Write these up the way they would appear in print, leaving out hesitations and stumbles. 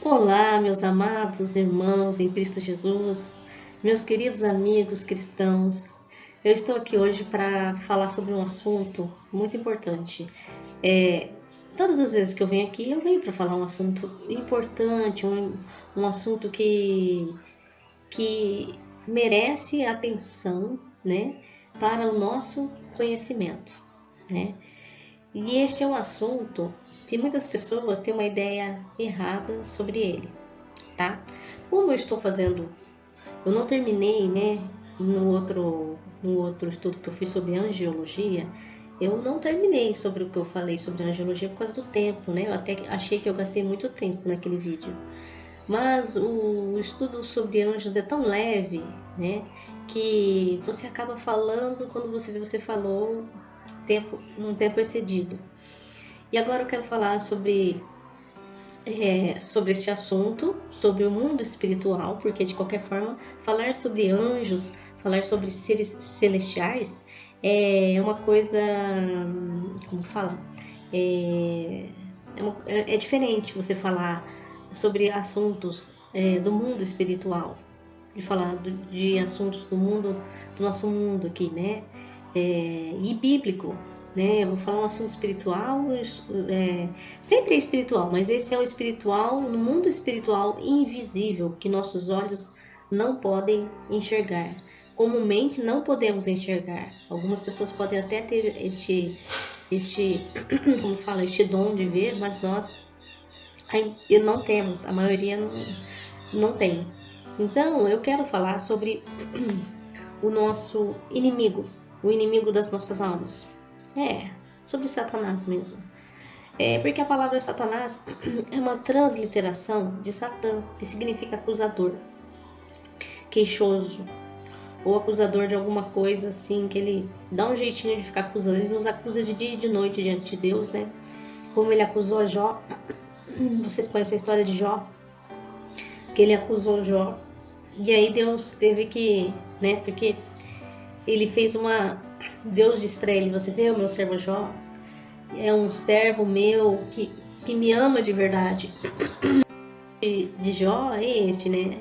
Olá, meus amados irmãos em Cristo Jesus, meus queridos amigos cristãos. Eu estou aqui hoje para falar sobre um assunto muito importante. Todas as vezes que eu venho aqui, eu venho para falar um assunto importante, um assunto que merece atenção, né, para o nosso conhecimento, né? E este é um assunto que muitas pessoas têm uma ideia errada sobre ele, tá? Como eu estou fazendo, eu não terminei, né? No outro estudo que eu fiz sobre angiologia, eu não terminei sobre o que eu falei sobre angiologia por causa do tempo, né? Eu até achei que eu gastei muito tempo naquele vídeo. Mas o estudo sobre anjos é tão leve, né? Que você acaba falando quando você vê, você falou um tempo excedido. E agora eu quero falar sobre este assunto, sobre o mundo espiritual, porque de qualquer forma, falar sobre anjos, falar sobre seres celestiais é uma coisa, como fala, é diferente você falar sobre assuntos do mundo espiritual, de falar de assuntos do nosso mundo aqui, né? E bíblico, né? Eu vou falar um assunto espiritual, sempre é espiritual, mas esse é o espiritual, no mundo espiritual invisível, que nossos olhos não podem enxergar. Comumente não podemos enxergar. Algumas pessoas podem até ter como fala, este dom de ver, mas nós não temos, a maioria não tem. Então, eu quero falar sobre o nosso inimigo, o inimigo das nossas almas. Sobre Satanás mesmo. Porque a palavra Satanás é uma transliteração de Satã, que significa acusador, queixoso, ou acusador de alguma coisa assim, que ele dá um jeitinho de ficar acusando. Ele nos acusa de dia e de noite diante de Deus, né? Como ele acusou a Jó. Vocês conhecem a história de Jó? Que ele acusou Jó. E aí Deus teve que, né? Porque ele fez Deus disse pra ele: você vê o meu servo Jó? É um servo meu que me ama de verdade. De Jó é este, né?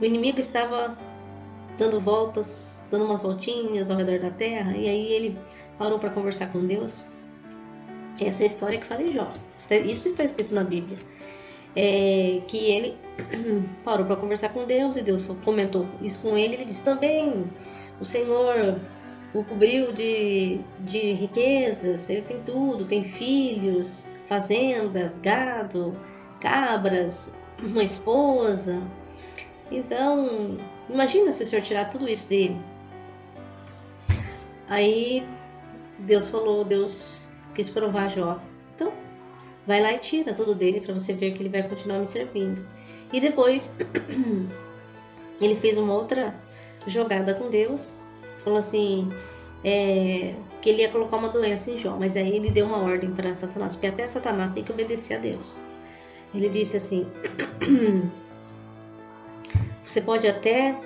O inimigo estava dando voltas, dando umas voltinhas ao redor da terra, e aí ele parou para conversar com Deus. Essa é a história que fala em Jó. Isso está escrito na Bíblia. Que ele parou para conversar com Deus e Deus comentou isso com ele. Ele disse: também o Senhor o cobriu de riquezas, ele tem tudo, tem filhos, fazendas, gado, cabras, uma esposa. Então, imagina se o Senhor tirar tudo isso dele. Aí Deus quis provar Jó. Então, vai lá e tira tudo dele para você ver que ele vai continuar me servindo. E depois ele fez uma outra jogada com Deus, falou assim que ele ia colocar uma doença em Jó, mas aí ele deu uma ordem para Satanás, porque até Satanás tem que obedecer a Deus. Ele disse assim: você pode até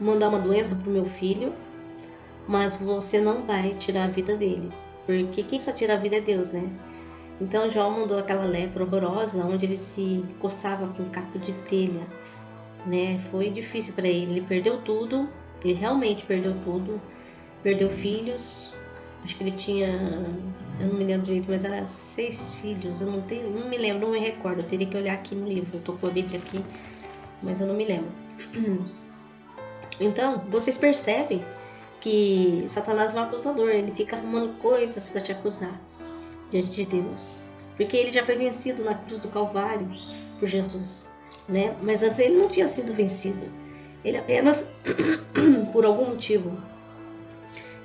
mandar uma doença para o meu filho, mas você não vai tirar a vida dele, porque quem só tira a vida é Deus, né? Então Jó mandou aquela lepra horrorosa, onde ele se coçava com um caco de telha, né? Foi difícil para ele, ele perdeu tudo, ele realmente perdeu tudo, perdeu filhos, acho que ele tinha, eu não me lembro direito, mas era 6 filhos, eu não me lembro, não me recordo, eu teria que olhar aqui no livro, eu tô com a Bíblia aqui, mas eu não me lembro. Então, vocês percebem que Satanás é um acusador, ele fica arrumando coisas para te acusar diante de Deus, porque ele já foi vencido na cruz do Calvário por Jesus, né? Mas antes ele não tinha sido vencido, ele apenas por algum motivo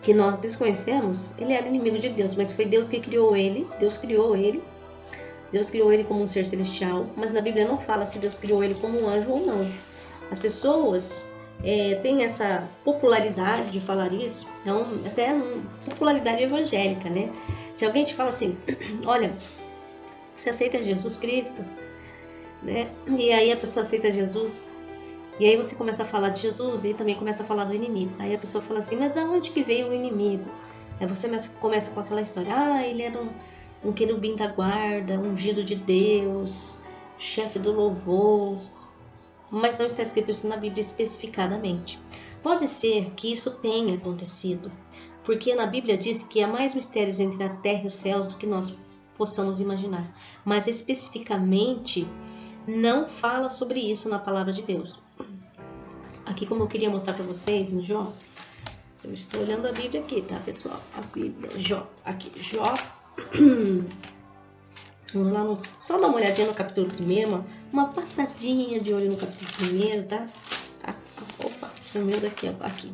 que nós desconhecemos, ele era inimigo de Deus, mas foi Deus que criou ele, Deus criou ele como um ser celestial, mas na Bíblia não fala se Deus criou ele como um anjo ou não. As pessoas têm essa popularidade de falar isso, então, até popularidade evangélica, né? Se alguém te fala assim: olha, você aceita Jesus Cristo, né? E aí a pessoa aceita Jesus, e aí você começa a falar de Jesus e também começa a falar do inimigo. Aí a pessoa fala assim: mas da onde que veio o inimigo? Aí você começa com aquela história: ele era um querubim da guarda, ungido de Deus, chefe do louvor, mas não está escrito isso na Bíblia especificadamente. Pode ser que isso tenha acontecido, porque na Bíblia diz que há mais mistérios entre a terra e os céus do que nós possamos imaginar, mas especificamente não fala sobre isso na palavra de Deus. Aqui, como eu queria mostrar para vocês em Jó, eu estou olhando a Bíblia aqui, tá, pessoal? A Bíblia, Jó, aqui, Jó. Vamos lá, só dar uma olhadinha no capítulo 1, uma passadinha de olho no capítulo 1, tá? Opa, sumiu daqui, ó, aqui.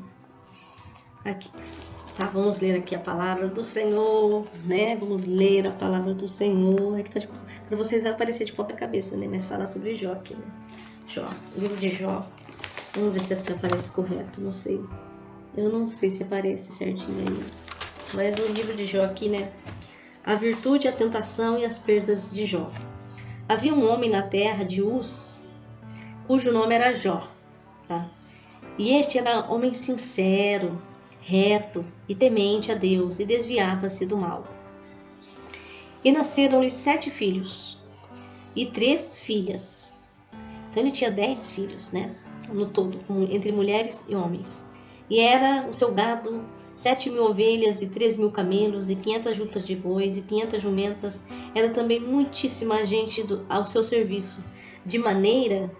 Tá, vamos ler aqui a palavra do Senhor, né? Vamos ler a palavra do Senhor. Aqui tá para vocês vai aparecer de ponta cabeça, né? Mas fala sobre Jó aqui, né? Jó, livro de Jó. Vamos ver se essa aparece correto, não sei. Eu não sei se aparece certinho aí. Mas no livro de Jó aqui, né? A virtude, a tentação e as perdas de Jó. Havia um homem na terra de Uz, cujo nome era Jó, tá? E este era homem sincero, reto e temente a Deus, e desviava-se do mal. E nasceram-lhe 7 filhos e 3 filhas. Então ele tinha 10 filhos, né? No todo, entre mulheres e homens. E era o seu gado 7.000 ovelhas e 3.000 camelos e 500 juntas de bois e 500 jumentas. Era também muitíssima gente ao seu serviço, de maneira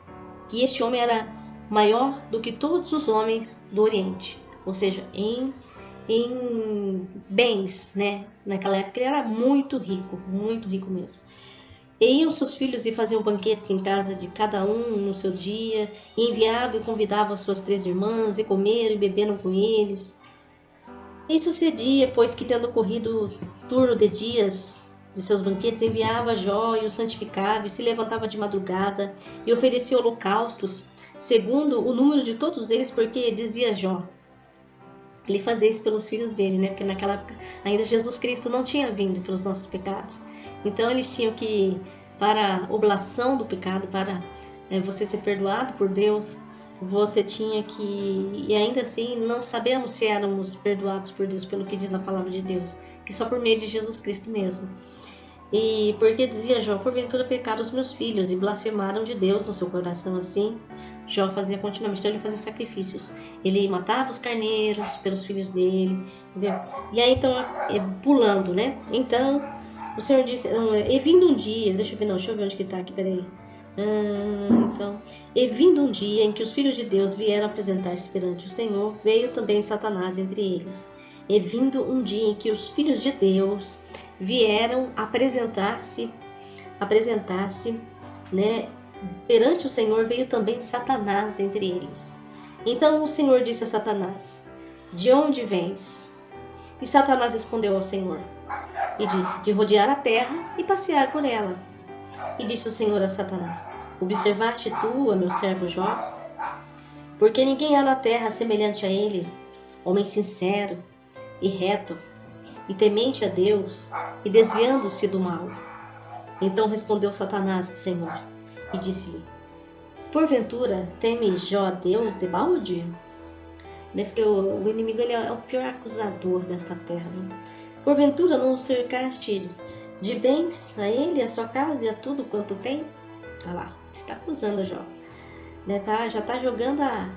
que este homem era maior do que todos os homens do Oriente. Ou seja, em bens, né? Naquela época ele era muito rico mesmo. E iam seus filhos e faziam banquetes em casa de cada um no seu dia, e enviavam e convidavam as suas 3 irmãs, e comeram e beberam com eles. E sucedia, pois que tendo corrido turno de dias de seus banquetes, enviava Jó e o santificava, e se levantava de madrugada, e oferecia holocaustos, segundo o número de todos eles, porque dizia Jó, ele fazia isso pelos filhos dele, né? Porque naquela época ainda Jesus Cristo não tinha vindo pelos nossos pecados. Então eles tinham que, para a oblação do pecado, para você ser perdoado por Deus, você tinha que, e ainda assim não sabemos se éramos perdoados por Deus pelo que diz na palavra de Deus, que só por meio de Jesus Cristo mesmo. E porque dizia Jó, porventura pecaram os meus filhos e blasfemaram de Deus no seu coração assim. Jó fazia continuamente, então ele fazia sacrifícios. Ele matava os carneiros pelos filhos dele, entendeu? E aí então, pulando, né? Então, o Senhor disse, e vindo um dia, deixa eu ver onde que tá aqui, peraí. Então, e vindo um dia em que os filhos de Deus vieram apresentar-se perante o Senhor, veio também Satanás entre eles. E vindo um dia em que os filhos de Deus vieram apresentar-se, né, perante o Senhor, veio também Satanás entre eles. Então o Senhor disse a Satanás, de onde vens? E Satanás respondeu ao Senhor, e disse, de rodear a terra e passear por ela. E disse o Senhor a Satanás, observaste tu, a meu servo Jó? Porque ninguém há na terra semelhante a ele, homem sincero e reto, e temente a Deus, e desviando-se do mal. Então respondeu Satanás ao Senhor, e disse-lhe, porventura teme Jó a Deus debalde? Porque o inimigo ele é o pior acusador desta terra. Né? Porventura não o cercaste de bens a ele, a sua casa e a tudo quanto tem? Olha lá, está acusando Jó. Né? Já está jogando a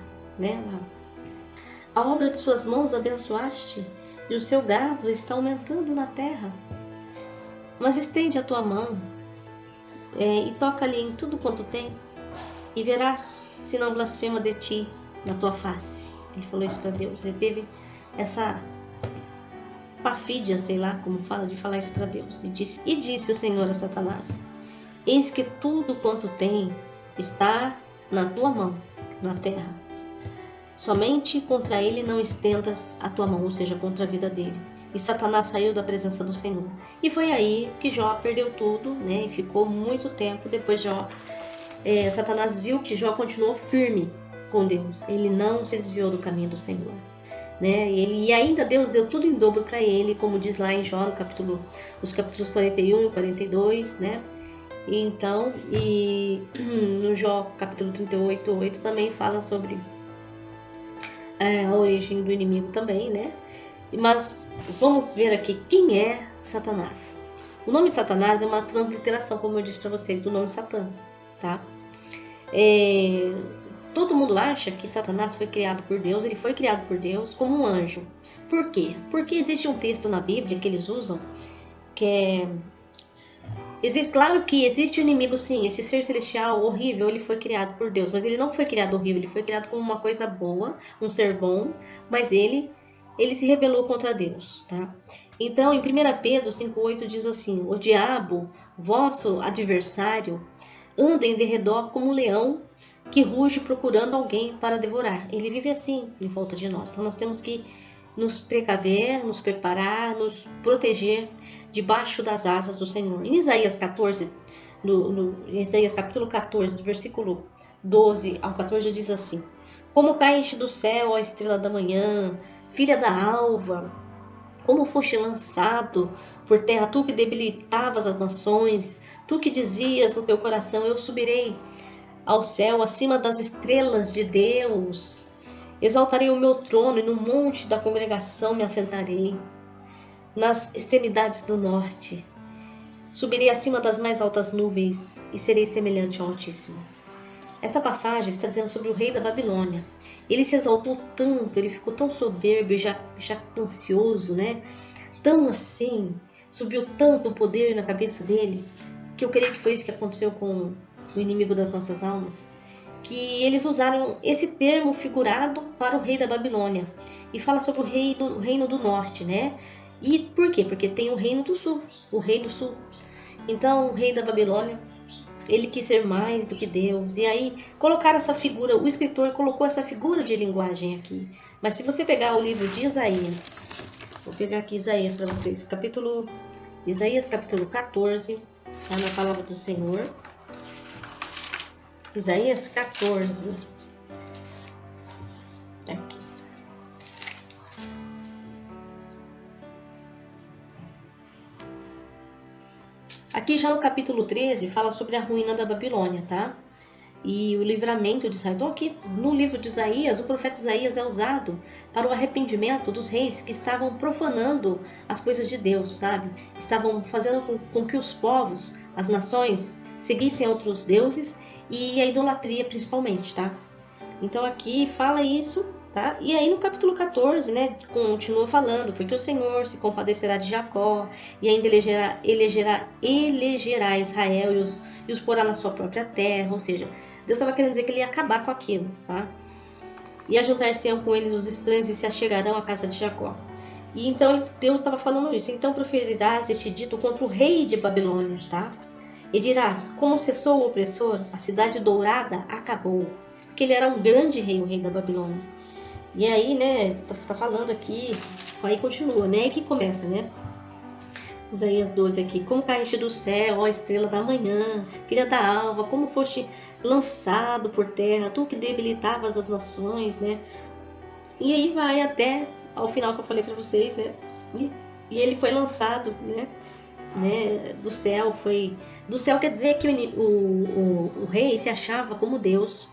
obra de suas mãos abençoaste, e o seu gado está aumentando na terra. Mas estende a tua mão e toca-lhe em tudo quanto tem, e verás se não blasfema de ti na tua face. Ele falou isso para Deus. Ele teve essa pafídia, sei lá como fala, de falar isso para Deus. E disse o Senhor a Satanás, eis que tudo quanto tem está na tua mão, na terra. Somente contra ele não estendas a tua mão, ou seja, contra a vida dele. E Satanás saiu da presença do Senhor. E foi aí que Jó perdeu tudo, né? E ficou muito tempo depois Satanás viu que Jó continuou firme com Deus. Ele não se desviou do caminho do Senhor. Né? E ainda Deus deu tudo em dobro para ele, como diz lá em Jó, os capítulos 41 e 42, né? Então, no Jó, capítulo 38, 8 também fala sobre a origem do inimigo também, né? Mas vamos ver aqui quem é Satanás. O nome Satanás é uma transliteração, como eu disse para vocês, do nome Satã, tá? Todo mundo acha que Satanás foi criado por Deus, ele foi criado por Deus como um anjo. Por quê? Porque existe um texto na Bíblia que eles usam, que é... Claro que existe um inimigo, sim, esse ser celestial horrível, ele foi criado por Deus, mas ele não foi criado horrível, ele foi criado como uma coisa boa, um ser bom, mas ele se rebelou contra Deus, tá? Então, em 1 Pedro 5,8 diz assim: o diabo, vosso adversário, anda em derredor como um leão que ruge procurando alguém para devorar. Ele vive assim em volta de nós. Então nós temos que nos precaver, nos preparar, nos proteger debaixo das asas do Senhor. Em Isaías 14, Isaías capítulo 14, do versículo 12 ao 14 diz assim: como caíste do céu, ó estrela da manhã, filha da alva, como foste lançado por terra, tu que debilitavas as nações, tu que dizias no teu coração: eu subirei ao céu, acima das estrelas de Deus. Exaltarei o meu trono e no monte da congregação me assentarei. Nas extremidades do norte, subirei acima das mais altas nuvens e serei semelhante ao Altíssimo. Essa passagem está dizendo sobre o rei da Babilônia. Ele se exaltou tanto, ele ficou tão soberbo e jactancioso, né? Tão assim, subiu tanto o poder na cabeça dele, que eu creio que foi isso que aconteceu com o inimigo das nossas almas, que eles usaram esse termo figurado para o rei da Babilônia. E fala sobre o reino do norte, né? E por quê? Porque tem o reino do sul, o rei do sul. Então, o rei da Babilônia, ele quis ser mais do que Deus. E aí, colocaram essa figura, o escritor colocou essa figura de linguagem aqui. Mas se você pegar o livro de Isaías, vou pegar aqui Isaías para vocês, Isaías capítulo 14, está na palavra do Senhor. Isaías 14. Aqui. Aqui já no capítulo 13 fala sobre a ruína da Babilônia, tá? E o livramento de Israel. Então aqui no livro de Isaías, o profeta Isaías é usado para o arrependimento dos reis que estavam profanando as coisas de Deus, sabe? Estavam fazendo com que os povos, as nações, seguissem outros deuses e a idolatria principalmente, tá? Então aqui fala isso, tá? E aí no capítulo 14, né, continua falando, porque o Senhor se compadecerá de Jacó e ainda elegerá Israel e os porá na sua própria terra, ou seja, Deus estava querendo dizer que ele ia acabar com aquilo, tá? E ajuntar-se-ão com eles os estranhos e se achegarão à casa de Jacó. E então Deus estava falando isso. Então proferirás este dito contra o rei de Babilônia, tá? E dirás: como cessou o opressor, a cidade dourada acabou. Porque ele era um grande rei, o rei da Babilônia. E aí, né, tá falando aqui, aí continua, né, que começa, né? Isaías 12 aqui: como caíste do céu, ó estrela da manhã, filha da alva, como foste lançado por terra, tu que debilitavas as nações, né? E aí vai até ao final que eu falei para vocês, né? E ele foi lançado, né? Do céu. Do céu quer dizer que o rei se achava como Deus,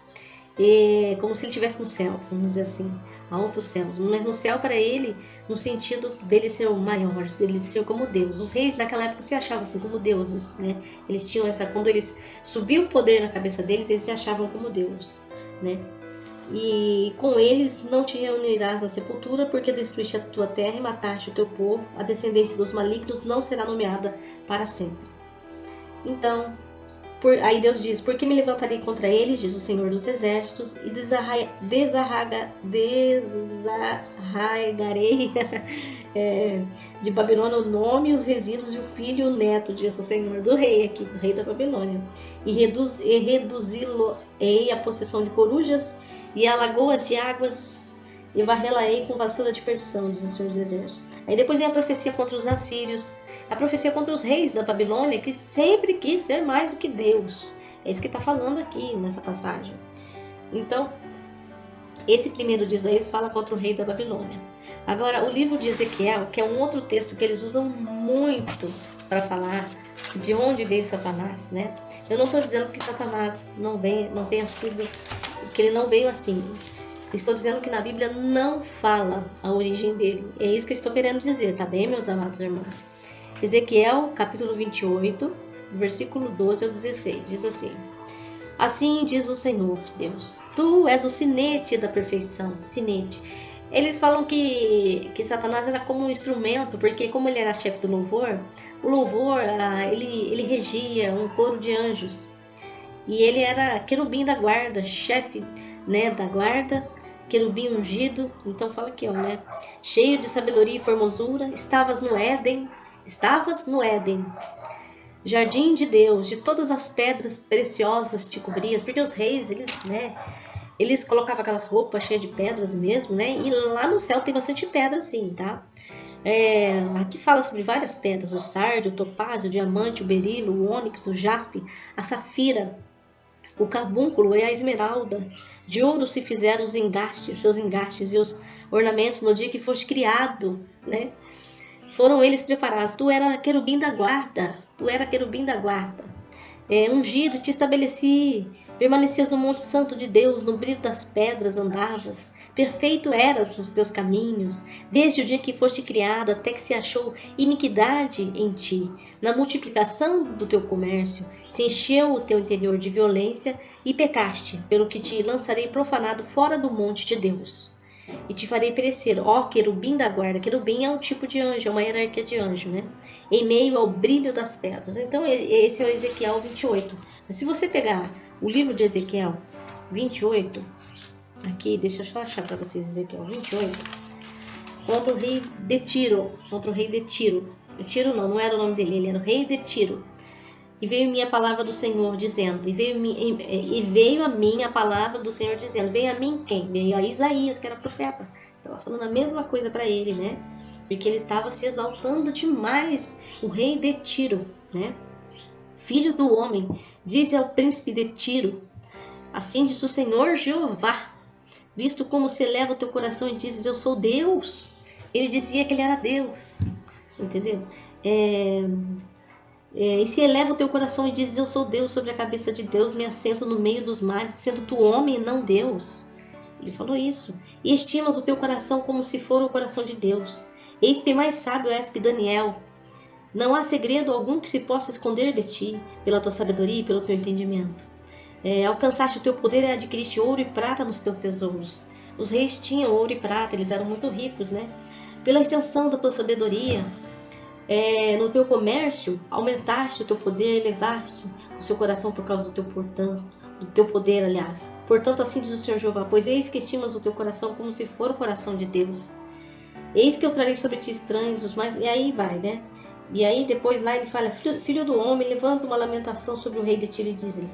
como se ele estivesse no céu, vamos dizer assim, altos céus. Mas no céu para ele, no sentido dele ser o maior, dele ser como Deus. Os reis naquela época se achavam assim como deuses, né? Eles tinham quando eles subiam o poder na cabeça deles, eles se achavam como Deus, né? E com eles não te reunirás na sepultura, porque destruíste a tua terra e mataste o teu povo. A descendência dos malignos não será nomeada para sempre. Então, aí Deus diz: porque me levantarei contra eles, diz o Senhor dos Exércitos, e desarraigarei de Babilônia o nome, os resíduos e o filho e o neto, diz o Senhor do rei aqui, do rei da Babilônia. E reduzi-lo-ei a possessão de corujas e a lagoas de águas, e varrê-la-ei com vassoura de persão, diz o Senhor dos Exércitos. Aí depois vem a profecia contra os assírios, a profecia contra os reis da Babilônia, que sempre quis ser mais do que Deus. É isso que está falando aqui nessa passagem. Então, esse primeiro de Isaías fala contra o rei da Babilônia. Agora, o livro de Ezequiel, que é um outro texto que eles usam muito para falar de onde veio Satanás, né? Eu não estou dizendo que Satanás não tenha sido, que ele não veio assim. Estou dizendo que na Bíblia não fala a origem dele. É isso que eu estou querendo dizer, tá bem, meus amados irmãos? Ezequiel, capítulo 28, versículo 12 ao 16, diz assim: Assim diz o Senhor Deus, tu és o sinete da perfeição, sinete. Eles falam que Satanás era como um instrumento, porque como ele era chefe do louvor, o louvor, ele regia um coro de anjos. E ele era querubim da guarda, chefe, né, da guarda, querubim ungido. Então fala aqui, ó, né? Cheio de sabedoria e formosura, estavas no Éden, jardim de Deus, de todas as pedras preciosas te cobrias, porque os reis, eles colocavam aquelas roupas cheias de pedras mesmo, né? E lá no céu tem bastante pedra, sim, tá? Aqui fala sobre várias pedras: o sardio, o topázio, o diamante, o berilo, o ônix, o jaspe, a safira, o carbúnculo e a esmeralda. De ouro se fizeram os engastes, seus engastes e os ornamentos no dia que foste criado, né? Foram eles preparados. Tu era querubim da guarda, ungido, te estabeleci, permanecias no monte santo de Deus, no brilho das pedras andavas, perfeito eras nos teus caminhos, desde o dia que foste criado até que se achou iniquidade em ti. Na multiplicação do teu comércio, se encheu o teu interior de violência e pecaste, pelo que te lançarei profanado fora do monte de Deus. E te farei perecer, ó querubim da guarda. Querubim é um tipo de anjo, é uma hierarquia de anjo, né? Em meio ao brilho das pedras. Então, esse é o Ezequiel 28. Mas se você pegar o livro de Ezequiel 28, aqui, deixa eu só achar para vocês Ezequiel 28, contra o rei de Tiro. Tiro não era o nome dele, ele era o rei de Tiro. E veio a palavra do Senhor dizendo, veio a mim a palavra do Senhor dizendo, veio a mim quem? Veio a Isaías, que era profeta. Estava falando a mesma coisa para ele, né? Porque ele estava se exaltando demais, o rei de Tiro, né? Filho do homem, diz ao príncipe de Tiro, assim diz o Senhor Jeová, visto como se eleva o teu coração e dizes, eu sou Deus. Ele dizia que ele era Deus, entendeu? E se eleva o teu coração e dizes, eu sou Deus, sobre a cabeça de Deus me assento no meio dos mares, sendo tu homem e não Deus. Ele falou isso. E estimas o teu coração como se for o coração de Deus. Eis que mais sábio és que Daniel. Não há segredo algum que se possa esconder de ti, pela tua sabedoria e pelo teu entendimento. Alcançaste o teu poder e adquiriste ouro e prata nos teus tesouros. Os reis tinham ouro e prata, eles eram muito ricos, né? Pela extensão da tua sabedoria, no teu comércio, aumentaste o teu poder, elevaste o seu coração por causa do teu poder, aliás. Portanto, assim diz o Senhor Jeová, pois eis que estimas o teu coração como se for o coração de Deus. Eis que eu trarei sobre ti estranhos, os mais... E aí vai, né? E aí depois lá ele fala, filho do homem, levanta uma lamentação sobre o rei de Tiro e diz-lhe,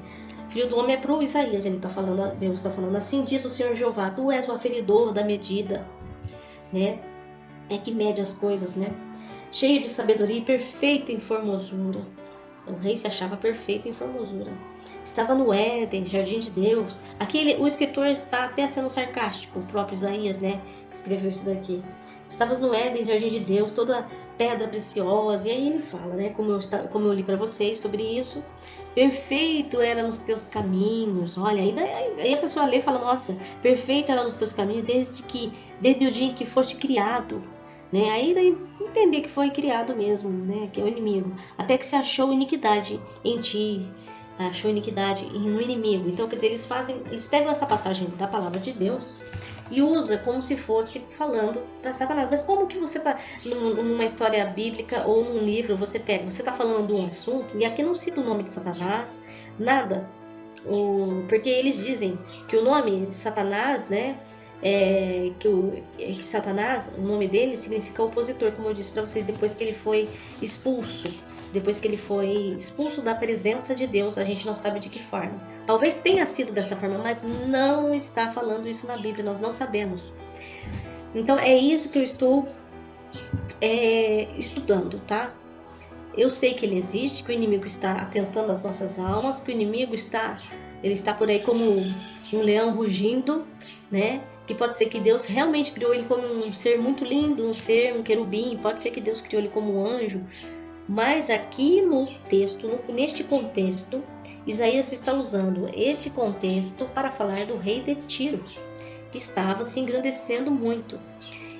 filho do homem é pro Isaías, ele está falando, Deus está falando, assim diz o Senhor Jeová, tu és o aferidor da medida, né? É que mede as coisas, né? Cheio de sabedoria e perfeito em formosura. O rei se achava perfeito em formosura. Estava no Éden, jardim de Deus. Aqui o escritor está até sendo sarcástico, o próprio Isaías, né, que escreveu isso daqui. Estavas no Éden, jardim de Deus, toda pedra preciosa. E aí ele fala, né, como eu li para vocês sobre isso. Perfeito era nos teus caminhos. Olha, aí a pessoa lê e fala, nossa, perfeito era nos teus caminhos desde o dia em que foste criado. Né? Aí daí entender que foi criado mesmo, né? Que é o inimigo. Até que se achou iniquidade em ti, achou iniquidade no inimigo. Então, quer dizer, eles pegam essa passagem da palavra de Deus e usa como se fosse falando para Satanás. Mas como que você tá numa história bíblica ou num livro, você tá falando de um assunto e aqui não cita o nome de Satanás, nada. Porque eles dizem que o nome de Satanás, né? Que Satanás, o nome dele significa opositor, como eu disse para vocês, depois que ele foi expulso da presença de Deus, a gente não sabe de que forma. Talvez tenha sido dessa forma, mas não está falando isso na Bíblia, nós não sabemos. Então é isso que eu estou estudando, tá? Eu sei que ele existe, que o inimigo está atentando às nossas almas, que o inimigo está por aí como um leão rugindo, né? Que pode ser que Deus realmente criou ele como um ser muito lindo, um querubim, pode ser que Deus criou ele como um anjo, mas aqui no texto, neste contexto, Isaías está usando este contexto para falar do rei de Tiro, que estava se engrandecendo muito.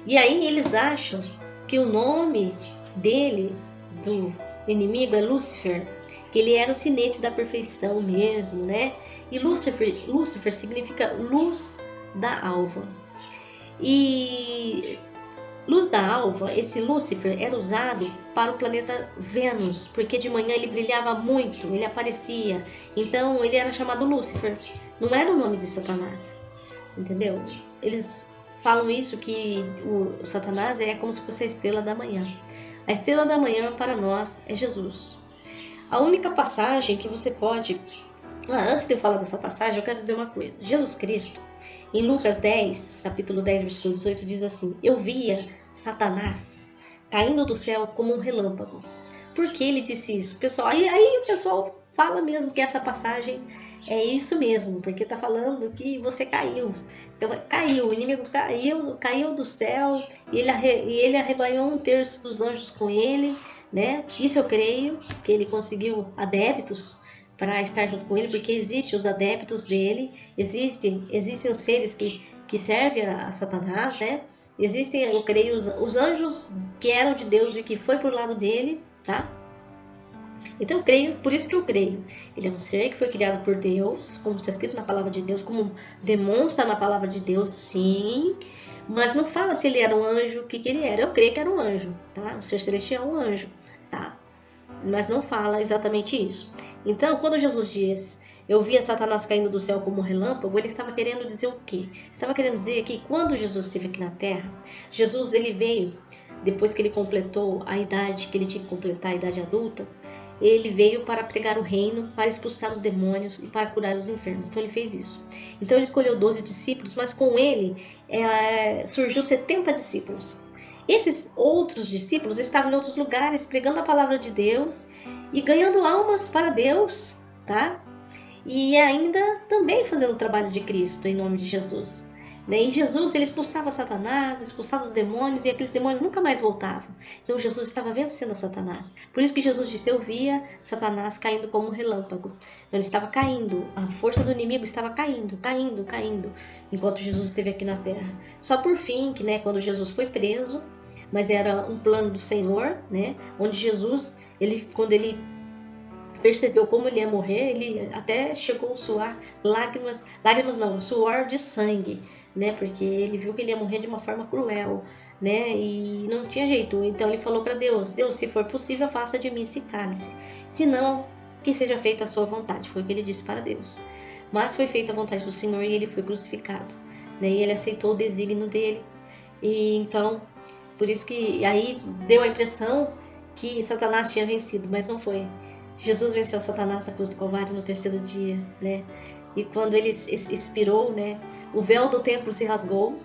E aí eles acham que o nome dele, do inimigo é Lúcifer, que ele era o sinete da perfeição mesmo, né? E Lúcifer significa luz da alva. E luz da alva, esse Lúcifer era usado para o planeta Vênus, porque de manhã ele brilhava muito, ele aparecia. Então ele era chamado Lúcifer. Não era o nome de Satanás, entendeu? Eles falam isso, que o Satanás é como se fosse a estrela da manhã. A estrela da manhã para nós é Jesus. A única passagem que você pode... antes de eu falar dessa passagem, eu quero dizer uma coisa. Jesus Cristo, em Lucas 10, capítulo 10, versículo 18, diz assim: eu via Satanás caindo do céu como um relâmpago. Por que ele disse isso? Pessoal, aí o pessoal fala mesmo que essa passagem é isso mesmo, porque está falando que você caiu. Então, caiu, o inimigo caiu do céu e ele arrebanhou 1/3 dos anjos com ele, né? Isso eu creio, que ele conseguiu adeptos para estar junto com ele, porque existem os adeptos dele, existem os seres que servem a Satanás, né? Existem, eu creio, os anjos que eram de Deus e que foi pro lado dele, tá? Então eu creio, por isso que eu creio. Ele é um ser que foi criado por Deus, como está escrito na palavra de Deus, como demonstra na palavra de Deus, sim. Mas não fala se ele era um anjo, o que ele era. Eu creio que era um anjo, tá? Um ser celestial, um anjo, tá? Mas não fala exatamente isso. Então, quando Jesus diz: eu via Satanás caindo do céu como um relâmpago, ele estava querendo dizer o quê? Estava querendo dizer que quando Jesus esteve aqui na Terra, Jesus ele veio, depois que ele completou a idade que ele tinha que completar, a idade adulta, ele veio para pregar o reino, para expulsar os demônios e para curar os enfermos. Então ele fez isso. Então ele escolheu 12 discípulos, mas com ele surgiu 70 discípulos. Esses outros discípulos estavam em outros lugares pregando a palavra de Deus e ganhando almas para Deus, tá? E ainda também fazendo o trabalho de Cristo em nome de Jesus. E Jesus, ele expulsava Satanás, expulsava os demônios, e aqueles demônios nunca mais voltavam. Então Jesus estava vencendo a Satanás. Por isso que Jesus disse: eu via Satanás caindo como um relâmpago. Então ele estava caindo, a força do inimigo estava caindo, enquanto Jesus esteve aqui na terra. Só por fim, que quando Jesus foi preso, mas era um plano do Senhor, onde Jesus, quando ele percebeu como ele ia morrer, ele até chegou a suar suor de sangue, porque ele viu que ele ia morrer de uma forma cruel, e não tinha jeito. Então ele falou para Deus: Deus, se for possível, afasta de mim esse cálice, se não, que seja feita a sua vontade. Foi o que ele disse para Deus. Mas foi feita a vontade do Senhor e ele foi crucificado, e ele aceitou o desígnio dele. E então, por isso que aí deu a impressão que Satanás tinha vencido, mas não foi. Jesus venceu Satanás na cruz do Calvário no 3º dia, E quando ele expirou, o véu do templo se rasgou,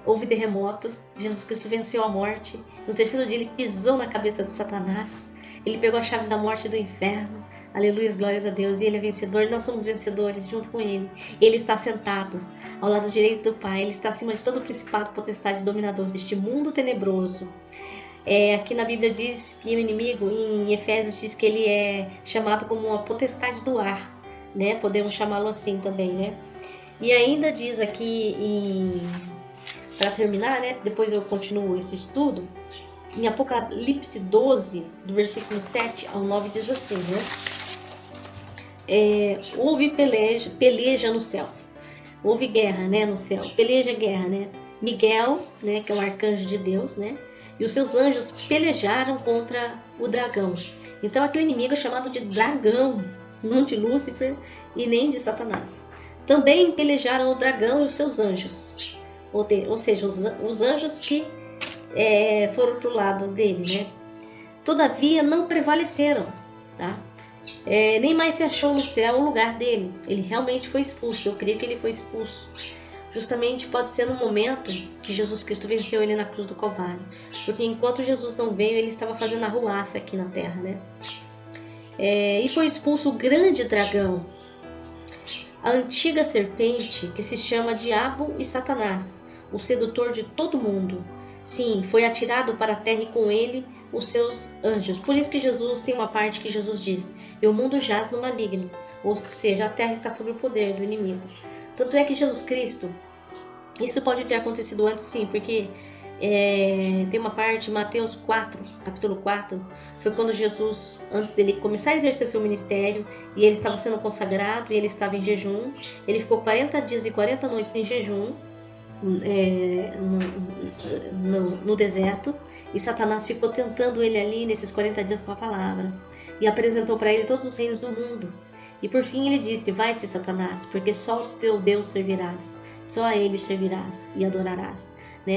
Houve terremoto. Jesus Cristo venceu a morte. No 3º dia ele pisou na cabeça de Satanás. Ele pegou as chaves da morte e do inferno. Aleluia, glórias a Deus. E ele é vencedor. Nós somos vencedores junto com ele. Ele está sentado ao lado direito do Pai. Ele está acima de todo o principado, potestade, dominador deste mundo tenebroso. Aqui na Bíblia diz que o inimigo, em Efésios, diz que ele é chamado como uma potestade do ar, Podemos chamá-lo assim também, E ainda diz aqui, para terminar, depois eu continuo esse estudo, em Apocalipse 12, do versículo 7 ao 9, diz assim, houve peleja no céu, houve guerra, no céu, peleja, guerra, Miguel, que é o arcanjo de Deus, e os seus anjos pelejaram contra o dragão. Então aqui o inimigo é chamado de dragão, não de Lúcifer e nem de Satanás. Também pelejaram o dragão e os seus anjos, ou seja, os anjos que foram para o lado dele, Todavia não prevaleceram, tá? Nem mais se achou no céu o lugar dele. Ele realmente foi expulso. Eu creio que ele foi expulso. Justamente pode ser no momento que Jesus Cristo venceu ele na cruz do Calvário. Porque enquanto Jesus não veio, ele estava fazendo arruaça aqui na terra, E foi expulso o grande dragão, a antiga serpente, que se chama Diabo e Satanás, o sedutor de todo mundo. Sim, foi atirado para a terra e com ele os seus anjos. Por isso que Jesus tem uma parte que Jesus diz: e o mundo jaz no maligno. Ou seja, a terra está sob o poder do inimigo. Tanto é que Jesus Cristo, isso pode ter acontecido antes, sim, porque Tem uma parte, Mateus 4, capítulo 4, foi quando Jesus, antes dele começar a exercer seu ministério, e ele estava sendo consagrado, e ele estava em jejum, ele ficou 40 dias e 40 noites em jejum, no deserto, e Satanás ficou tentando ele ali nesses 40 dias com a palavra, e apresentou para ele todos os reinos do mundo. E por fim ele disse: vai-te, Satanás, porque só o teu Deus servirás, só a ele servirás e adorarás.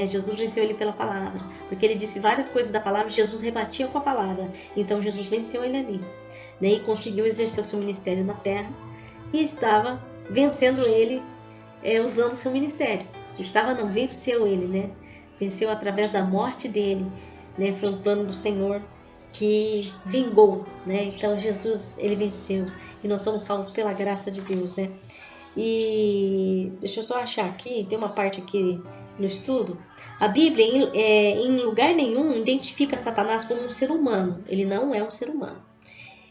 Jesus venceu ele pela palavra, porque ele disse várias coisas da palavra e Jesus rebatia com a palavra. Então Jesus venceu ele ali, e conseguiu exercer o seu ministério na terra, e estava vencendo ele usando o seu ministério. Venceu ele, Venceu através da morte dele, Foi um plano do Senhor que vingou, Então Jesus, ele venceu, e nós somos salvos pela graça de Deus, E deixa eu só achar aqui, tem uma parte aqui no estudo. A Bíblia, em lugar nenhum, identifica Satanás como um ser humano. Ele não é um ser humano.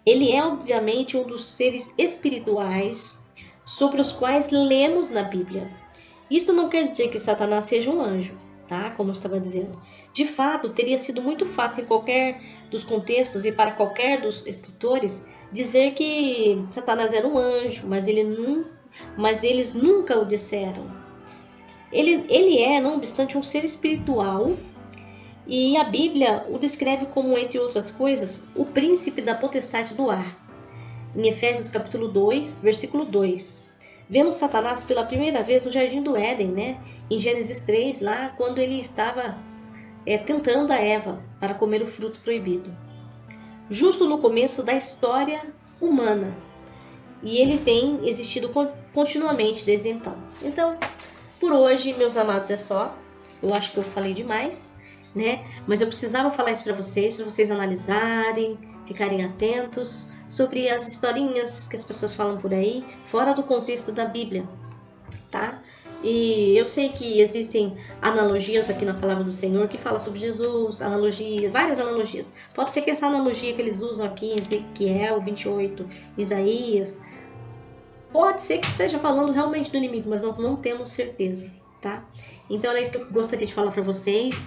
Ele é, obviamente, um dos seres espirituais sobre os quais lemos na Bíblia. Isto não quer dizer que Satanás seja um anjo, tá? Como eu estava dizendo. De fato, teria sido muito fácil em qualquer dos contextos e para qualquer dos escritores dizer que Satanás era um anjo, mas eles nunca o disseram. Ele é, não obstante, um ser espiritual, e a Bíblia o descreve como, entre outras coisas, o príncipe da potestade do ar. Em Efésios capítulo 2, versículo 2. Vemos Satanás pela primeira vez no Jardim do Éden, Em Gênesis 3, lá quando ele estava tentando a Eva para comer o fruto proibido. Justo no começo da história humana. E ele tem existido continuamente desde então. Então, por hoje, meus amados, é só. Eu acho que eu falei demais, Mas eu precisava falar isso para vocês analisarem, ficarem atentos sobre as historinhas que as pessoas falam por aí, fora do contexto da Bíblia, tá? E eu sei que existem analogias aqui na palavra do Senhor que fala sobre Jesus, várias analogias. Pode ser que essa analogia que eles usam aqui em Ezequiel 28, Isaías, pode ser que esteja falando realmente do inimigo, mas nós não temos certeza, tá? Então é isso que eu gostaria de falar para vocês.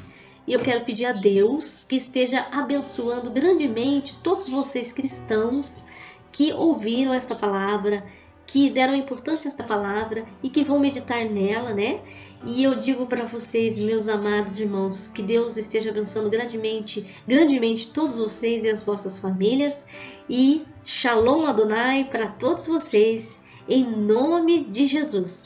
E eu quero pedir a Deus que esteja abençoando grandemente todos vocês cristãos que ouviram esta palavra, que deram importância a esta palavra e que vão meditar nela, E eu digo para vocês, meus amados irmãos, que Deus esteja abençoando grandemente todos vocês e as vossas famílias. E Shalom Adonai para todos vocês, em nome de Jesus.